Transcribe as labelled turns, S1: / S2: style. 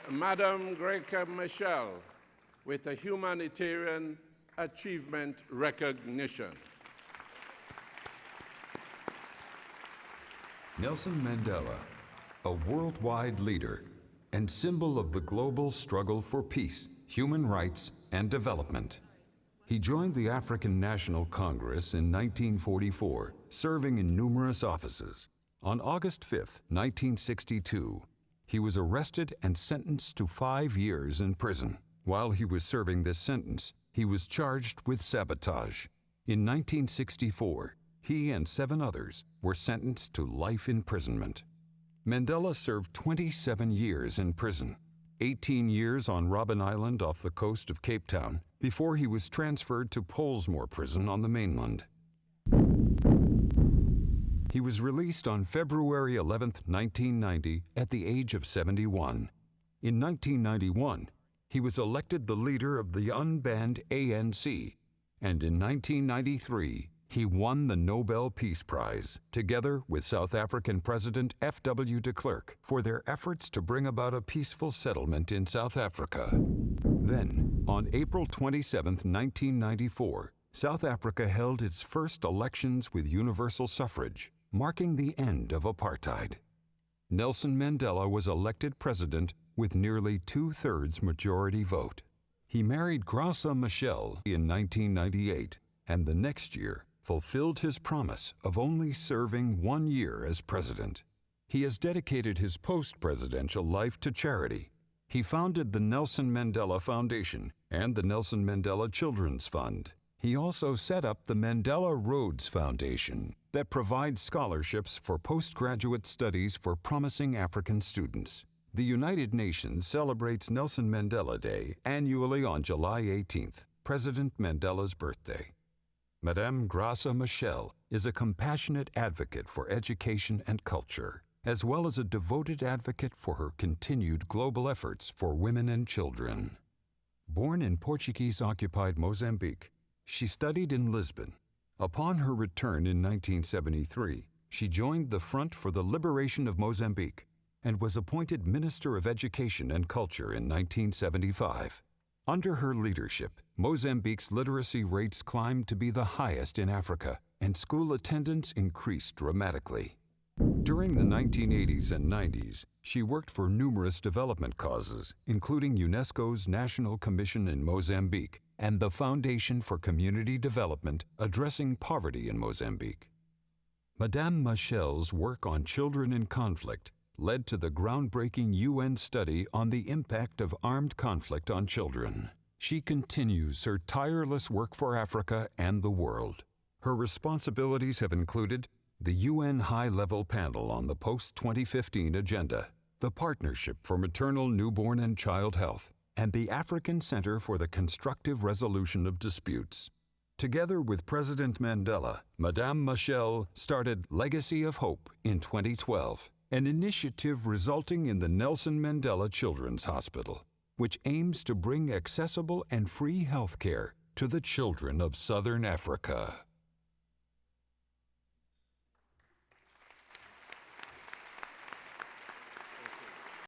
S1: Madam Greca Michelle with a Humanitarian Achievement Recognition.
S2: Nelson Mandela, a worldwide leader and symbol of the global struggle for peace, human rights, and development. He joined the African National Congress in 1944, serving in numerous offices. On August 5, 1962, he was arrested and sentenced to 5 years in prison. While he was serving this sentence, he was charged with sabotage. In 1964, he and 7 others were sentenced to life imprisonment. Mandela served 27 years in prison, 18 years on Robben Island off the coast of Cape Town, before he was transferred to Pollsmoor Prison on the mainland. He was released on February 11, 1990, at the age of 71. In 1991, he was elected the leader of the unbanned ANC, and in 1993, he won the Nobel Peace Prize, together with South African President F.W. de Klerk, for their efforts to bring about a peaceful settlement in South Africa. Then, on April 27, 1994, South Africa held its first elections with universal suffrage, marking the end of apartheid. Nelson Mandela was elected president with nearly 2/3 majority vote. He married Graça Machel in 1998, and the next year fulfilled his promise of only serving 1 year as president. He has dedicated his post-presidential life to charity. He founded the Nelson Mandela Foundation and the Nelson Mandela Children's Fund. He also set up the Mandela Rhodes Foundation that provides scholarships for postgraduate studies for promising African students. The United Nations celebrates Nelson Mandela Day annually on July 18th, President Mandela's birthday. Madame Graça Machel is a compassionate advocate for education and culture, as well as a devoted advocate for her continued global efforts for women and children. Born in Portuguese-occupied Mozambique, she studied in Lisbon. Upon her return in 1973, she joined the Front for the Liberation of Mozambique and was appointed Minister of Education and Culture in 1975. Under her leadership, Mozambique's literacy rates climbed to be the highest in Africa, and school attendance increased dramatically. During the 1980s and 90s, she worked for numerous development causes, including UNESCO's National Commission in Mozambique and the Foundation for Community Development addressing poverty in Mozambique. Madame Machel's work on children in conflict led to the groundbreaking UN study on the impact of armed conflict on children. She continues her tireless work for Africa and the world. Her responsibilities have included the UN High-Level Panel on the Post-2015 Agenda, the Partnership for Maternal, Newborn, and Child Health, and the African Center for the Constructive Resolution of Disputes. Together with President Mandela, Madame Machel started Legacy of Hope in 2012, an initiative resulting in the Nelson Mandela Children's Hospital, which aims to bring accessible and free health care to the children of Southern Africa.